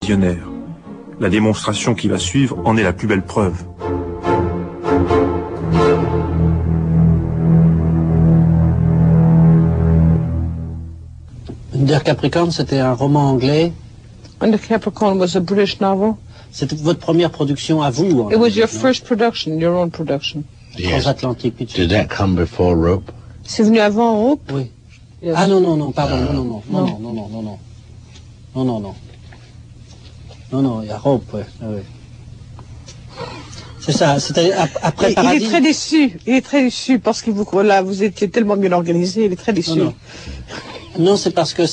visionnaire. La démonstration qui va suivre en est la plus belle preuve. Der Capricorn, c'était un roman anglais. And the Capricorn was a British novel. C'était votre première production à vous. It was your first production, your own production. Yes. Transatlantique Pictures. Did that come before Rope? C'est venu avant Rope? Oui. Yes. Ah non, pardon, non. Non, il y a Rope, ouais. Ah, ouais. C'est ça, c'était après Paradis. Il est très déçu parce que vous étiez tellement bien organisé, il est très déçu. Non, c'est parce que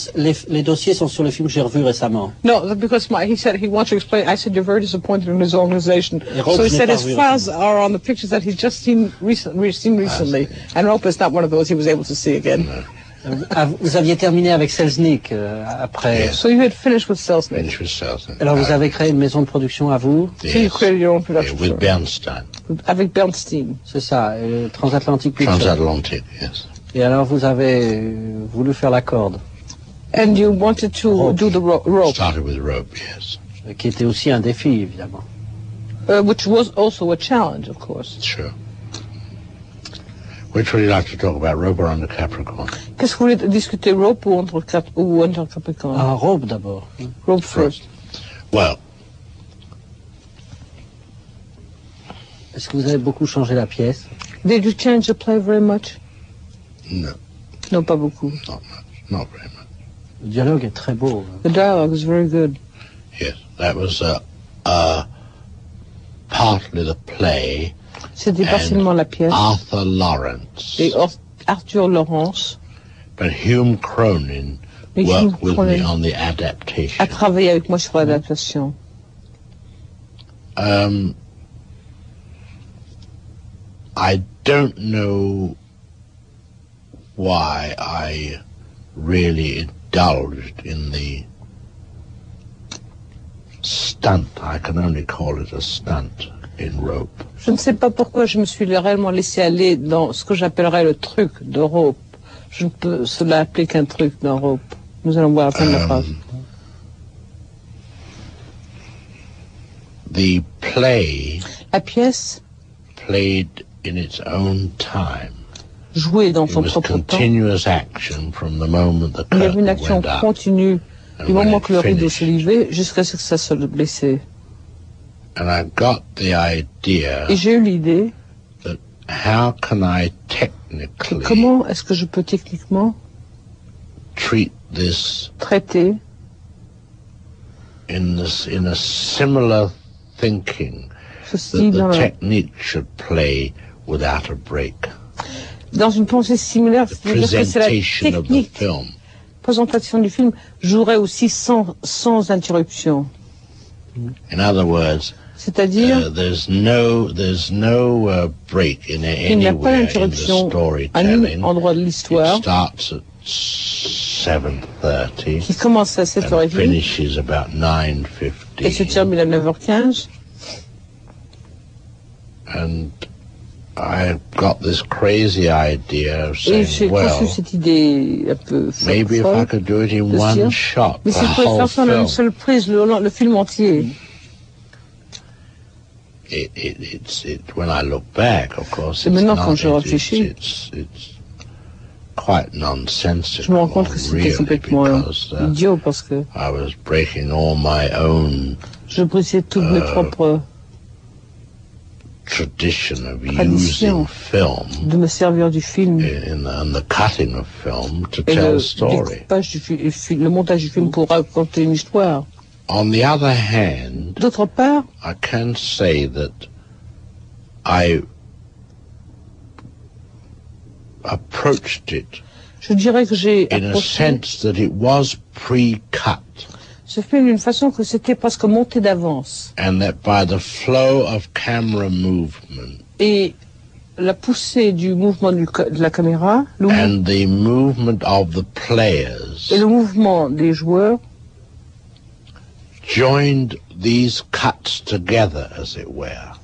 les dossiers sont sur le film que j'ai revu récemment. No, because he said he wants to explain. I said you're very disappointed in his organization. So he said his files are on the pictures that he's just seen recently, and Rope is not one of those he was able to see again. Vous aviez terminé avec Selznick après. Yes. So you had finished with Selznick. Alors vous avez créé une maison de production à vous. Yes. So you created your own production. With Bernstein. Avec Bernstein. C'est ça, Transatlantic Pictures. Transatlantic, yes. Et alors vous avez voulu faire la corde. And you wanted to do the rope. Started with Rope, yes. Qui était aussi un défi, évidemment. Which was also a challenge, of course. Sure. Which would you like to talk about, Rope or Under Capricorn? Qu'est-ce que vous voulez discuter, Rope ou Under Capricorn? Ah, Rope d'abord. Rope first. Well. Est-ce que vous avez beaucoup changé la pièce? Did you change the play very much? No. Non, pas beaucoup. Not very much. Le dialogue est très beau. The dialogue is very good. Yes, that was partly the play. C'était partiellement la pièce. Arthur Lawrence. Et Arthur Lawrence. But Hume Cronin worked with me on the adaptation. A travaillé avec moi sur l'adaptation. I don't know why I really indulged in the stunt. I can only call it a stunt in Rope. Je ne sais pas pourquoi je me suis réellement laissé aller dans ce que j'appellerais le truc de Rope. Je ne peux cela appeler qu'un truc dans Rope. Nous allons voir la fin de la phrase. The play. La pièce. Played in its own time. Jouée dans son propre temps. Continuous action from the moment the curtain Il y avait une action went up continue du moment que le rideau se levait jusqu'à ce que ça se blessait. And I got the idea. Et j'ai eu l'idée. That how can I technically. Comment est-ce que je peux techniquement traiter in a similar thinking that the technique should play without a break. Dans une pensée similaire, c'est-à-dire que c'est la technique, présentation du film jouerait aussi sans interruption. In other words, c'est-à-dire, there's no break in anywhere in the storytelling. Endroit de l'histoire. It starts at 7:30. Qui commence à 7h30. Finishes about 9:15. Et se termine à 9h15. And I got this crazy idea of saying, well, cette idée un peu maybe if I could do it in one shot, mais si je pouvais faire ça en une seule prise, le film entier. When I look back, of course, it's quite nonsensical. Je me rends compte que c'était complètement idiot parce que I was breaking all my own. Je brisais toutes mes propres tradition of using film de me servir du film and the cutting of film to tell a story. Le montage du film pour raconter une histoire. On the other hand, d'autre part, I can say that I approached it je dirais que j'ai in a sense that it was pre-cut. Ce film d'une façon que c'était presque monté d'avance. And that by the flow of camera movement. Et la poussée du mouvement de la caméra. And the movement of the players. Et le mouvement des joueurs. Joined these cuts together, as it were.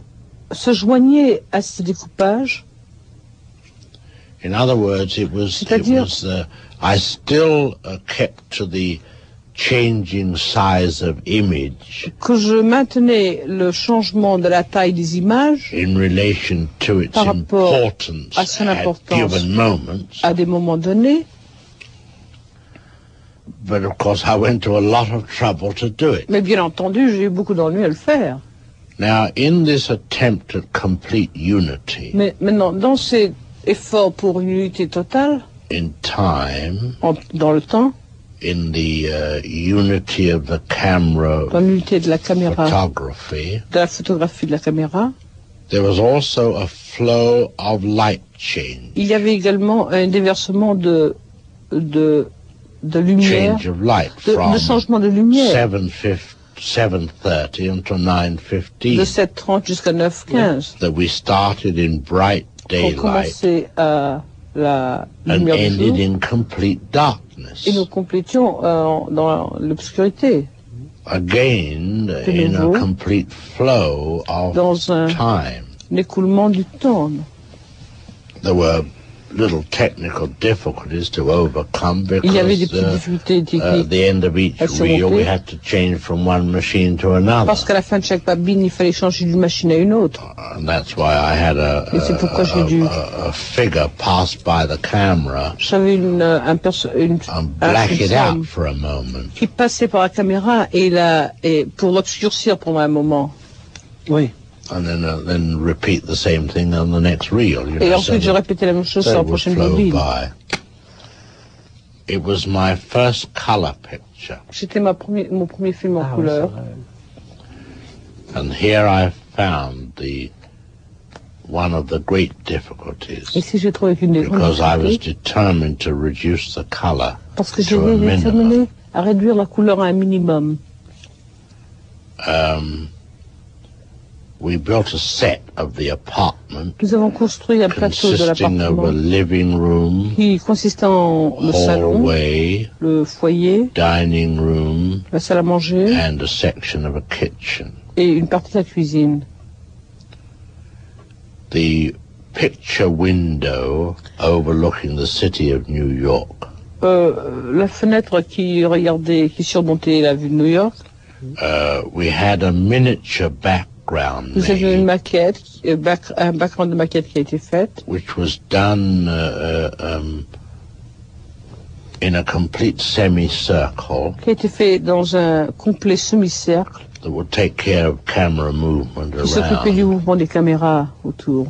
Se joignaient à ce découpage. In other words, I still kept to changing size of image que je maintenais le changement de la taille des images in relation to its par rapport importance à son at importance given moments. à des moments donnés. But of course I went to a lot of trouble to do it. Mais bien entendu, j'ai eu beaucoup d'ennuis à le faire. Now, in this attempt at complete unity Mais maintenant, dans cet effort pour une unité totale, in time, dans le temps, in the unity of the camera dans l'unité de la caméra, photography, de la photographie de la caméra, there was also a flow of light change. il y avait également un déversement de lumière, Change of light de changement de lumière, 7:30 until 9:15. de 7:30 jusqu'à 9:15. That we started in bright On daylight commençait à la and lumière du ended jour in complete darkness. et nous complétions dans l'obscurité. Again, in a complete flow of Dans time. L'écoulement du temps. There were little technical difficulties to overcome Il y avait des because petites difficultés techniques at the end of each à reel we surmonter. had to change from one machine to another. Parce qu'à la fin de chaque babine, il fallait changer d'une machine à une autre. And that's why I had Et c'est pourquoi j'ai dû. a figure pass by the camera J'avais and black it out for a moment. qui passait par la caméra et pour l'obscurcir pendant un moment. Oui. And then repeat the same thing on the next reel. Et ensuite, je répétais la même chose sur la prochaine bobine. It was my first color picture. C'était mon premier film en couleur. And here I found one of the great difficulties. Ici, j'ai trouvé qu'une des grandes Because I was difficultés, determined to reduce the color parce que to a j'étais déterminé minimum. à réduire la couleur à un minimum. We built a set of the apartment Nous avons construit un plateau de consisting of a l'appartement living room, qui consistait en le salon, hallway, le foyer, dining room, la salle à manger and a section of a kitchen. et une partie de la cuisine. The picture window overlooking the city of New York La fenêtre qui surmontait la vue de New York, we had a miniature background nous avions une made, maquette, un background de maquette qui a été faite, which was done in a complete semicircle qui a été fait dans un complet semi-cercle, that would take care of camera movement qui s'occupait du around. mouvement des caméras autour.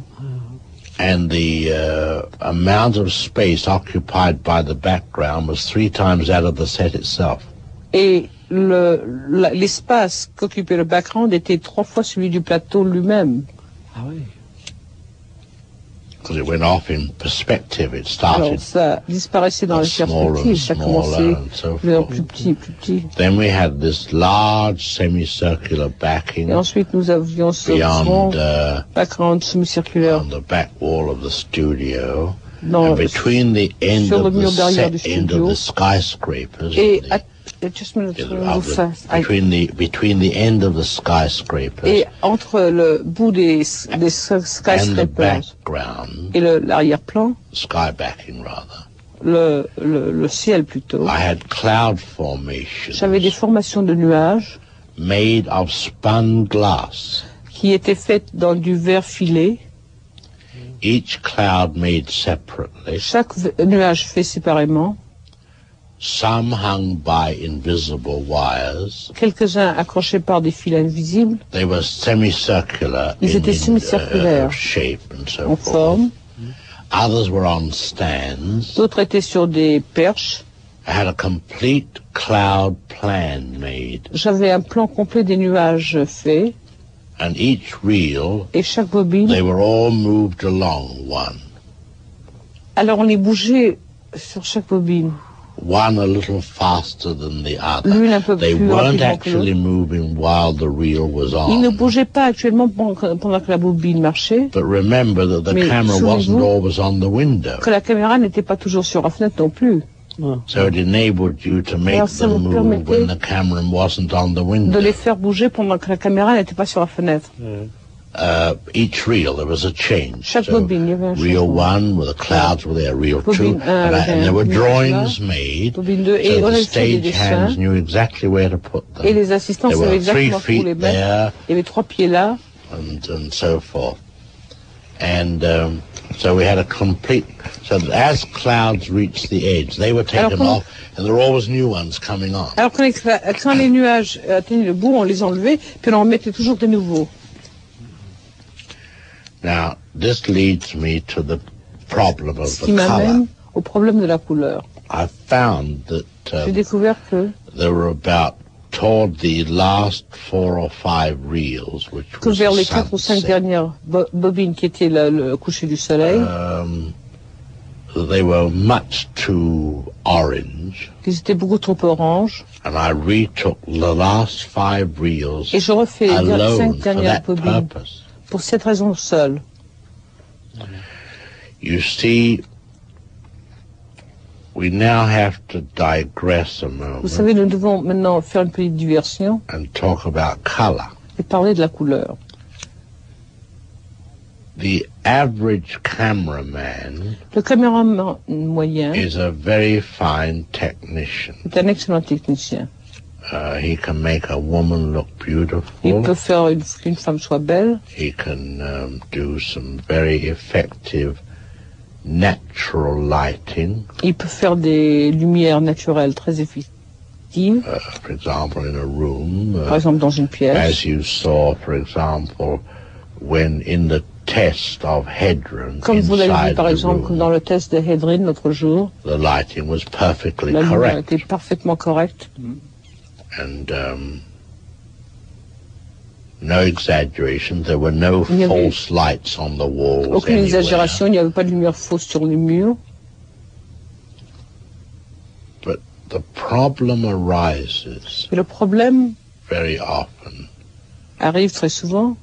And the amount of space occupied by the background was 3 times that of the set itself. Et l'espace qu'occupait le background était 3 fois celui du plateau lui-même. Ah oui. Because it went off in perspective. It Alors started ça disparaissait dans les smaller and perspectives, ça commençait smaller and so de plus en forth. plus petit, plus petit. Then we had this large semicircular backing Et ensuite nous avions ce grand beyond background semi-circulaire on the back wall of the studio, dans, and between the end sur le of the mur derrière du set end studio. of the skyscrapers, Et the- just a minute, of the- between the end of the skyscrapers et entre le bout des and the skyscrapers background, et l'arrière-plan, sky backing rather, le ciel plutôt, I had cloud formations j'avais des formations de nuages made of spun glass, qui étaient faites dans du verre filé, each cloud made separately, chaque nuage fait séparément, some hung by invisible wires. quelques-uns accrochés par des fils invisibles, They were semicircular Ils étaient semicirculaires shape and so en forth. forme, Others were on stands. d'autres étaient sur des perches. I had a complete cloud plan made, J'avais un plan complet des nuages faits, and each reel et chaque bobine, they were all moved along one. alors on les bougeait sur chaque bobine, One a little faster than the l'une un other. peu They plus weren't rapidement que actually l'autre. moving while the reel was Ils ne on. bougeaient pas actuellement pendant que la bobine marchait, But remember that the Mais camera wasn't souvenez-vous always on the window. que la caméra n'était pas toujours sur la fenêtre non plus. So it enabled you to make Alors, ça them vous move permettait when the camera wasn't on the De window. les faire bouger pendant que la caméra n'était pas sur la fenêtre. each reel there was a change. Chaque bobine, il y avait un Reel changement. 1 with the clouds were there, reel 2, Bobine 1 and there were avec un drawings nuage là. made, Bobine 2, et so on the avait fait des stage dessins. hands knew exactly where to put them. Et les assistants There savaient were 3 exactement où les feet mettre. there, Il y avait 3 pieds là. and so forth. And so we had a complete, so that as clouds reached the edge, they were taken off, and there were always new ones coming on. Alors quand les nuages atteignaient le bout, on les enlevait, puis on en mettait toujours des nouveaux. Now, this leads me to the problem of Ce qui the color. m'amène au problème de la couleur. I found that J'ai découvert que there were about, toward the last 4 or 5 reels, which was vers the les 4 ou 5 sunset, dernières bobines qui étaient le coucher du soleil, they were much too orange, qu'ils étaient beaucoup trop orange, and I retook the last 5 reels et je refais les 5 alone for dernières that bobines purpose. pour cette raison seule. You see, we now have to digress a Vous moment savez, nous devons maintenant faire une petite diversion and talk about color. et parler de la couleur. The average cameraman Le caméraman moyen is a very fine technician. est un excellent technicien. He can make a woman look Il beautiful. peut faire qu'une femme soit belle. He can do some very effective natural lighting. Il peut faire des lumières naturelles très effectives. For example, in a room, Par exemple, dans une pièce. as you saw, for example, when in the test of Hedron Comme vous l'avez vu, inside par the exemple, room, dans le test de Hedrin l'autre jour, the lighting was perfectly la lumière correct. était parfaitement correcte. And no exaggeration, there were no Il y avait false lights on the walls aucune anywhere. exagération, il n'y avait pas de lumière fausse sur les murs. But the problem arises Et le problème very often arrive très souvent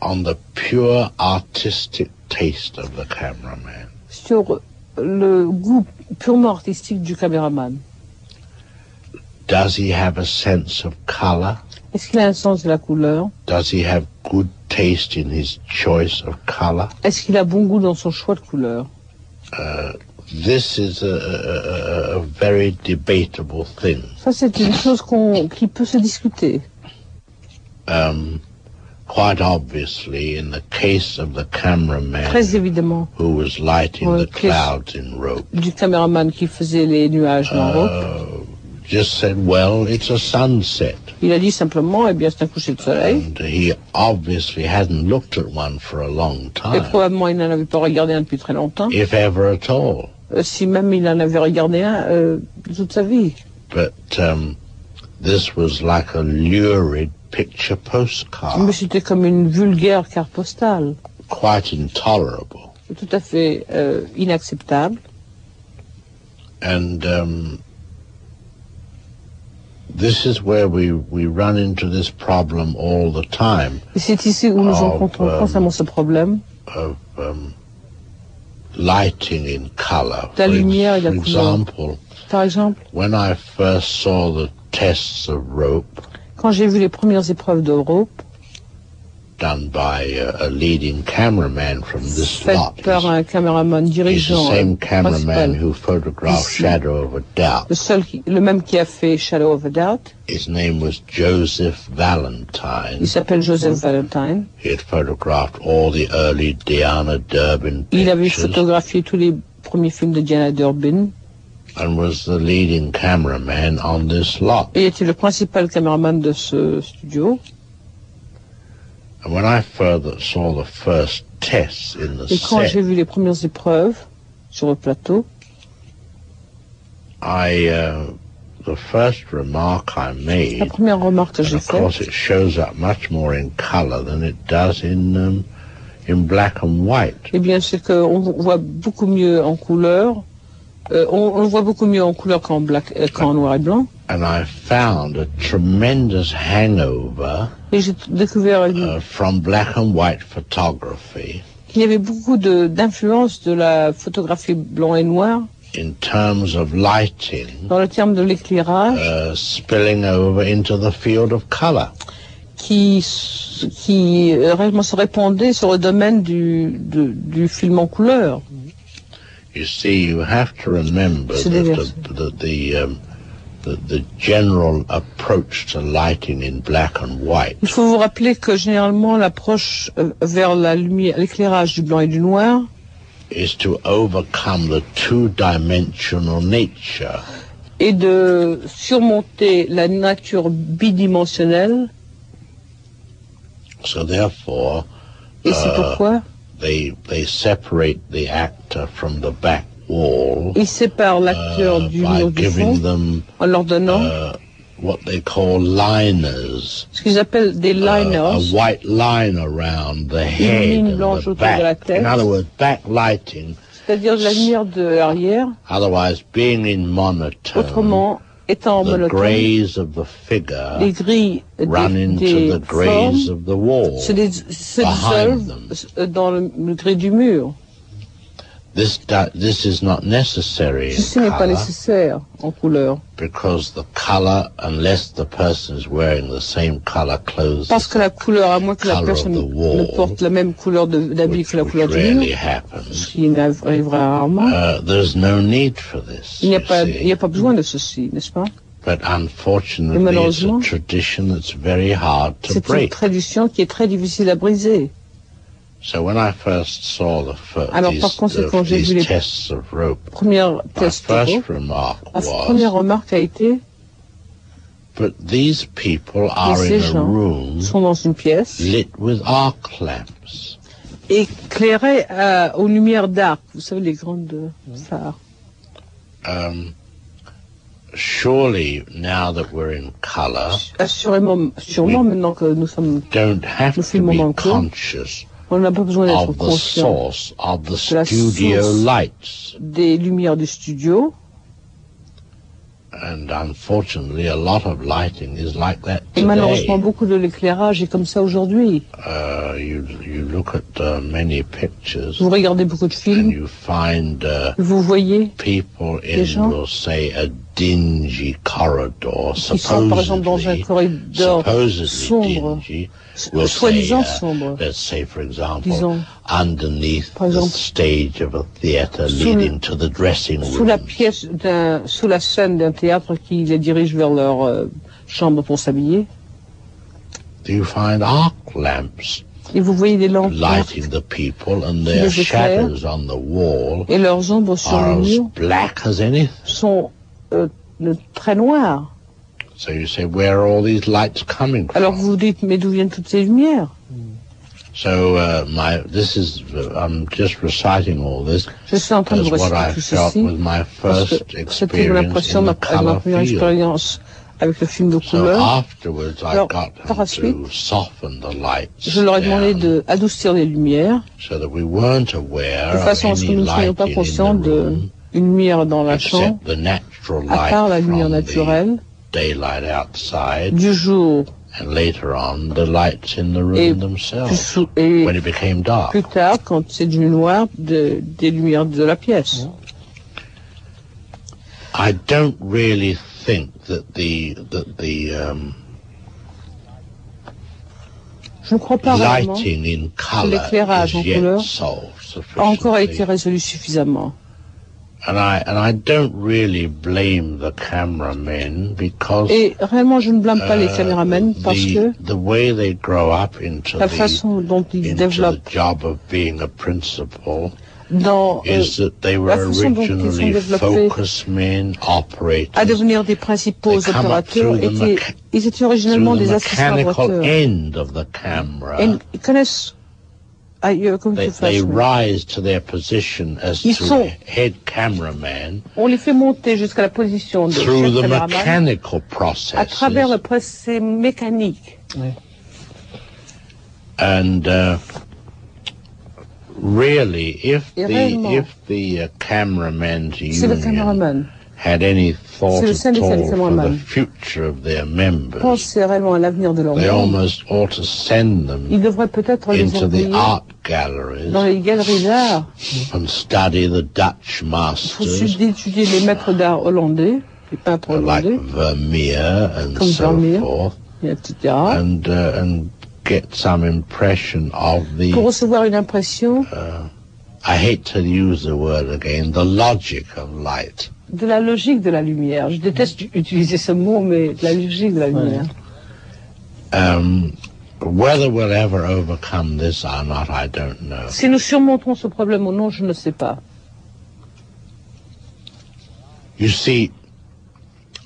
on the pure artistic taste of the cameraman. sur le goût purement artistique du caméraman. Does he have a sense of color? Est-ce qu'il a un sens de la couleur? Does he have good taste in his choice of color? Est-ce qu'il a bon goût dans son choix de couleur? This is a very debatable thing. Ça, c'est une chose qui peut se discuter. Quite obviously, in the case of the cameraman Très évidemment, who was lighting Well, the clouds in rope, du caméraman qui faisait les nuages en rope, just said, well, it's a sunset. il a dit simplement, eh bien, c'est un coucher de soleil. And he obviously hadn't looked at one for a long Et time, probablement, il n'en avait pas regardé un depuis très longtemps. if ever at all. Si même il en avait regardé un toute sa vie. But this was like a lurid picture Mais postcard, c'était comme une vulgaire carte postale. quite intolerable. Tout à fait inacceptable. And this is where we run into this problem all the time Et c'est ici où nous rencontrons constamment ce problème. of lighting in color. La For lumière et la couleur. example, Par exemple, when I first saw the tests of rope quand j'ai vu les premières épreuves de rope, done by a leading cameraman from this lot, faites par un caméraman he's the dirigeant same cameraman principal, who photographed Ici. Shadow of a Doubt. le même qui a fait Shadow of a Doubt. His name was Joseph Valentine. Il s'appelle Joseph Valentine. He had photographed all the early Diana Durbin Il avait pictures photographié tous les premiers films de Diana Durbin. and was the leading cameraman on this lot. Et était le principal caméraman de ce studio. And when I further saw the first tests in the Et quand j'ai set, vu les premières épreuves sur le plateau, the first remark I la made, première remarque que and j'ai of course faite, it shows up much more in color than it does in black and white. eh bien, c'est qu'on voit beaucoup mieux en couleur. On le voit beaucoup mieux en couleur qu'en noir et blanc. And I found a tremendous hangover Et j'ai découvert from black and white photography qu'il y avait beaucoup d'influence de la photographie blanc et noir in terms of lighting dans le terme de l'éclairage, spilling over into the field of color. qui réellement se répandait sur le domaine du film en couleur. You see, you have to remember the general approach to lighting in black and white. Il faut vous rappeler que généralement l'approche vers la lumière, l'éclairage du blanc et du noir, is to overcome the two-dimensional nature. Et de surmonter la nature bidimensionnelle. So therefore, et c'est pourquoi they separate the actor from the back wall. Ils séparent l'acteur du mur du fond en leur donnant what they call liners. Ce qu'ils appellent des liners. A white line around the head and the back. In other words, backlighting. C'est-à-dire la lumière de l'arrière. Otherwise, being in monotone. Autrement, étant en monotone. The grays of the figure les gris run into the grays of the wall. Se dissolvent dans le gris du mur. This is not necessary Ceci n'est pas nécessaire en couleur. Because the color, unless the person is wearing the same color clothes, parce que la couleur, à moins que la personne ne porte la même couleur d'habit que la couleur du mur, ce qui arrivera rarement, there's no need for this. Il n'y a pas besoin de ceci, n'est-ce pas? But unfortunately, it's a tradition that's very hard to break. C'est une tradition qui est très difficile à briser. So when I first saw these tests of rope, my first remarque a été, but these people are in a room sont dans une pièce lit with arc lamps, éclairée aux lumières d'arc, vous savez les grandes phares. Surely, now that we're in color, sûrement maintenant que nous filmons dans le conscious. On n'a pas besoin d'être conscient de la source des lumières du studio. And unfortunately, a lot of lighting is like that today. Et malheureusement, beaucoup de l'éclairage est comme ça aujourd'hui. You look at many pictures. Vous regardez beaucoup de films. And you find vous voyez people in, we'll say, a dingy corridor, supposedly, par exemple, dans un corridor sombre, soi-disant sombre. Let's say, for example, underneath the stage of a theater leading to the dressing room. Sous la scène d'un théâtre qui les dirige vers leur chambre pour s'habiller. Do you find arc lamps? Et vous voyez des lampes lighting the people, and their shadows on the wall et leurs ombres sur les murs black as anything. Sont très noirs. So you say, where are all these lights coming from? Alors vous dites, mais d'où viennent toutes ces lumières? So I'm just reciting all this as what I felt with my first experience in the color field. Avec le film de couleur. So afterwards, I got them to soften the lights. Je leur ai demandé d'adoucir les lumières. So that we weren't aware de façon à ce que nous ne soyons pas conscients d'une lumière dans la chambre, à part la lumière naturelle, daylight outside, du jour. And later on, the lights in the room themselves, when it became dark. Plus tard, quand c'est du noir, des lumières de la pièce. I don't really think that je ne crois pas vraiment que l'éclairage en couleur a encore été résolu suffisamment. And I don't really blame the cameramen because et réellement je ne blâme pas les caméramens parce que the way they grow up into la façon dont ils développent the job of being a principal dans is that they were originally focus men, operators. À devenir des principaux opérateurs, ils étaient originellement des assistants opérateurs. End of the camera. Et ils connaissent they rise to their position as to head cameraman. On les fait monter jusqu'à la position de through the mechanical process. À travers le processus mécanique. Oui. And really, if the cameraman's union had any thought at all for the future of their members, they almost ought to send them into the art galleries and study the Dutch masters like Vermeer and so forth, and get some impression of the. Pour recevoir une impression. I hate to use the word again. The logic of light. De la logique de la lumière. Je déteste utiliser ce mot, mais de la logique de la lumière. Whether we'll ever overcome this or not, I don't know. Si nous surmonterons ce problème ou non, je ne sais pas. You see,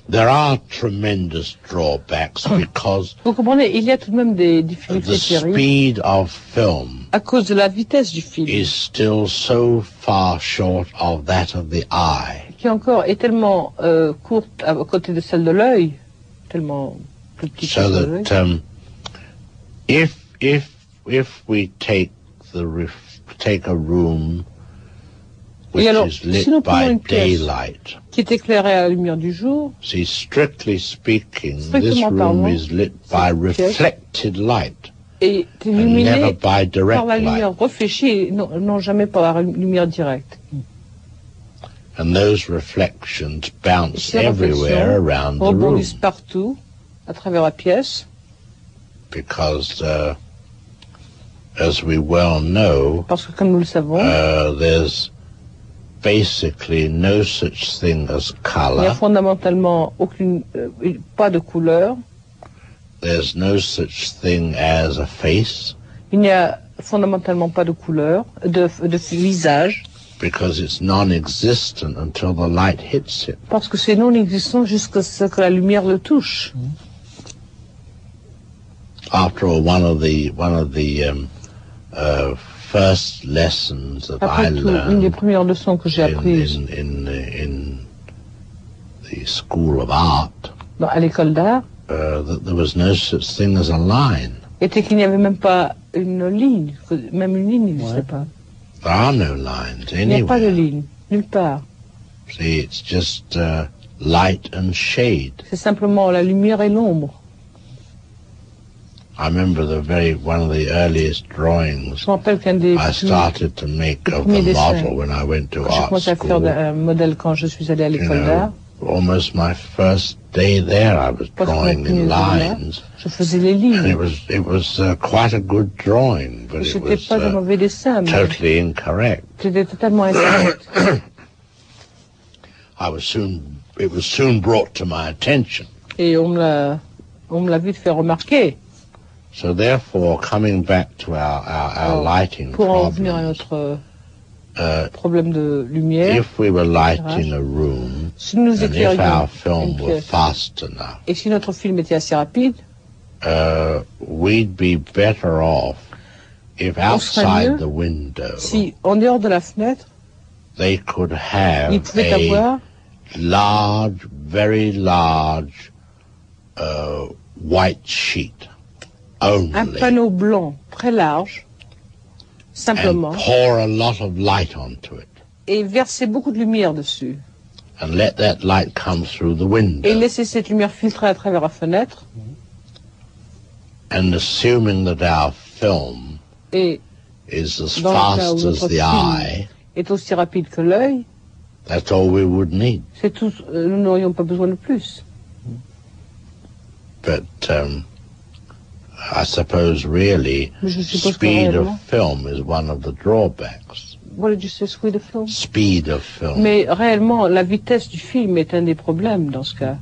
there are tremendous drawbacks because vous comprenez, il y a tout de même des difficultés the speed of film à cause de la vitesse du film is still so far short of that of the eye. Qui encore est tellement courte à côté de celle de l'œil, tellement plus petite que celle de l'œil. If we take a room which is lit by daylight, qui est éclairée à la lumière du jour, see, strictly speaking, this room is lit by reflected light, et and never by direct par la lumière light. Réfléchie, non jamais par la lumière directe. And those reflections bounce everywhere around the room. Rebondissent partout, à travers la pièce. Because, as we well know, parce que comme nous le savons, there's basically no such thing as color. Il n'y a fondamentalement pas de couleur. There's no such thing as a face. Il n'y a fondamentalement pas de couleur, de visage. Because it's non-existent until the light hits it. Parce que c'est non-existant jusqu'à ce que la lumière le touche. After all, one of the first lessons that I learned une des premières leçons que j'ai apprises in the school of art, à l'école d'art, that there was no such thing as a line. Était qu'il n'y avait même pas une ligne, même une ligne n'existait pas. There are no lines anywhere. Il n'y a pas de ligne, nulle part. See, it's just light and shade. C'est simplement la lumière et l'ombre. I remember one of the earliest drawings I started to make of the model when I went to art school. J'ai commencé à faire un modèle quand je suis allé à l'école d'art. Almost my first day there, I was drawing in lines. Je faisais les lignes. And it was quite a good drawing, but it was pas un mauvais dessin, totally incorrect. C'était totalement incorrect. It was soon brought to my attention. Et on me l'a vite fait remarquer. So therefore, coming back to our lighting pour en revenir à notre problème de lumière, if we were lighting a room, si nous and if our film were fast enough, et si notre film était assez rapide, we'd be better off if outside the window, si en dehors de la fenêtre, they could have a large, very large white sheet. Only, un panneau blanc très large, simplement, and pour a lot of light onto it, et verser beaucoup de lumière dessus, and let that light come through the window, et laisser cette lumière filtrer à travers la fenêtre, and assuming that our film is as fast as the eye, est aussi rapide que l'œil, that's all we would need. C'est tout, nous n'aurions pas besoin de plus. But I suppose really speed of film is one of the drawbacks. What did you say, speed of film? Speed of film. Mais réellement, la vitesse du film est un des problèmes dans ce cas.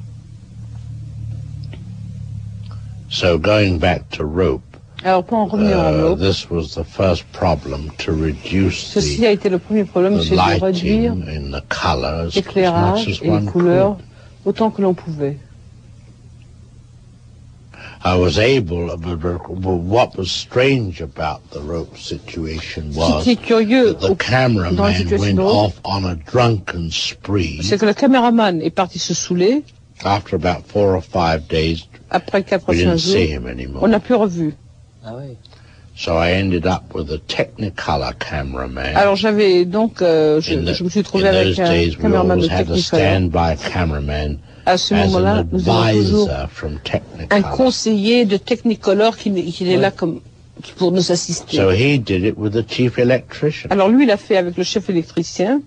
So going back to Rope, alors pour en revenir à Rope, this was the first problem to reduce ceci a été le premier problème, c'est de réduire l'éclairage et les couleurs autant que l'on pouvait. I was able, what was strange about the Rope situation was that the cameraman went off on a drunken spree. C'est que le caméraman est parti se saouler. After about 4 or 5 days, après 4 ou we 5 didn't jours, see him anymore. On n'a plus revu. Ah oui. So I ended up with a Technicolor cameraman. Alors j'avais donc, je me suis trouvé avec un caméraman de Technicolor. À ce moment-là, nous avons toujours un conseiller de Technicolor qui est là pour nous assister. So he did it with the chief electrician. Alors lui, il a fait avec le chef électricien.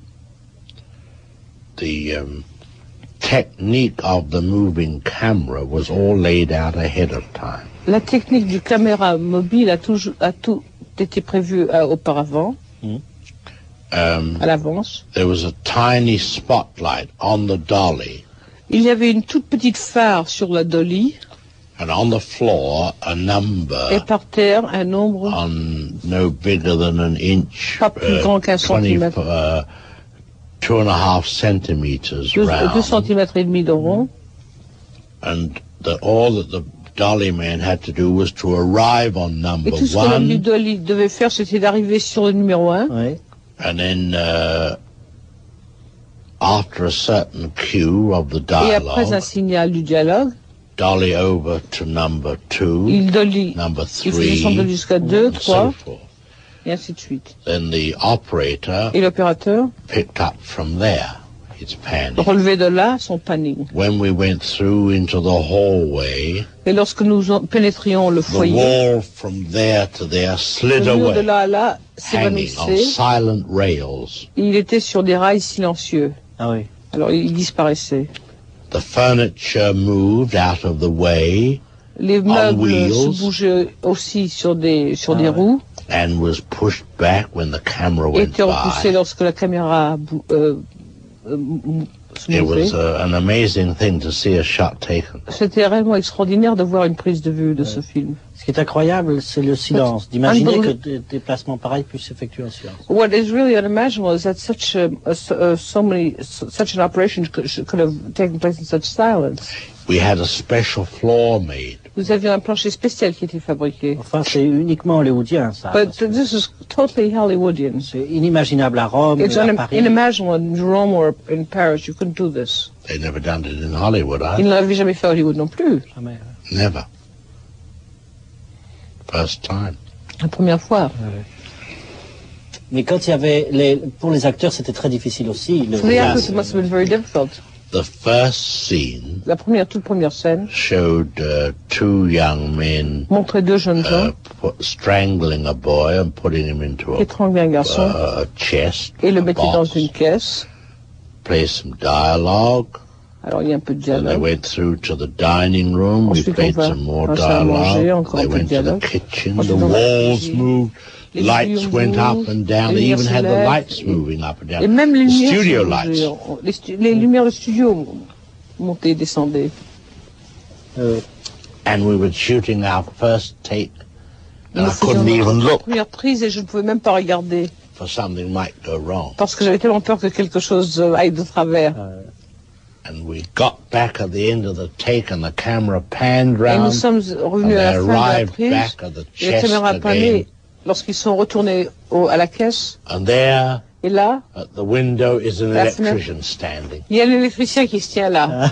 technique of the moving camera was all laid out ahead of time. La technique du caméra mobile a tout été prévu auparavant, à l'avance. There was a tiny spotlight on the dolly. Il y avait une toute petite phare sur la dolly. And on the floor, a number. Et par terre, un nombre. No bigger than an inch. Pas plus grand qu'un centimètre. 2.5 centimeters round. 2 centimètres et demi de rond. And all that the dolly man had to do was to arrive on number 1. Et tout ce que l'homme du dolly devait faire, c'était d'arriver sur le numéro 1. Oui. And then, after a certain cue of the dialogue. Et après un signal du dialogue. Dolly over to number 2. Number 3. Il faisait descendre jusqu'à 2, 3. Et ainsi de suite. Then the operator. Et l'opérateur. Picked up from there. It's panning. Relevé de là, son panning. When we went through into the hallway. Et lorsque nous pénétrions le foyer. The wall from there to there slid away. De là à là, hanging on silent rails. Il était sur des rails silencieux. Ah oui. Alors il disparaissait. The furniture moved out of the way. Les meubles se bougeaient aussi sur des roues. And was pushed back when the camera went by. Étaient repoussés lorsque la caméra It was an amazing thing to see a shot taken. C'était réellement extraordinaire de voir une prise de vue de ce film. Ce qui est incroyable, c'est le silence. D'imaginer que des déplacements pareils puissent s'effectuer en silence. What is really unimaginable is that such an operation could have taken place in such silence. We had a special floor made. Nous avions un plancher spécial qui était fabriqué. Enfin, c'est uniquement hollywoodien, ça. But this is totally Hollywoodian. C'est inimaginable à Rome, à Paris. It's unimaginable in Rome or in Paris. You couldn't do this. They never done it in Hollywood, huh? Ils ne l'avaient jamais fait à Hollywood non plus. Jamais. Never. First time. La première fois. Mais quand il y avait pour les acteurs, c'était très difficile aussi. For the actors, it must have been very difficult. The first scene toute première scène showed 2 young men montrait 2 jeunes gens strangling a boy and putting him into a chest et le mettaient dans une caisse. Play some dialogue. Alors il y a un peu de dialogue. They went through to the dining room. We played some more dialogue. They went to the kitchen. The walls moved. Lights went up and down. They even had the lights moving up and down. Et même les lumières, studio lights. Les lumières de studio montaient et descendaient. And we were shooting our first take. And I couldn't even look. Première prise et je ne pouvais même pas regarder. For something might go wrong. Parce que j'avais tellement peur que quelque chose aille de travers. And we got back at the end of the take and the camera panned round. Et nous sommes revenus à la fin de la prise. Et la caméra a panné lorsqu'ils sont retournés à la caisse. And there, et là, at the window is an electrician standing. Il y a l'électricien qui se tient là.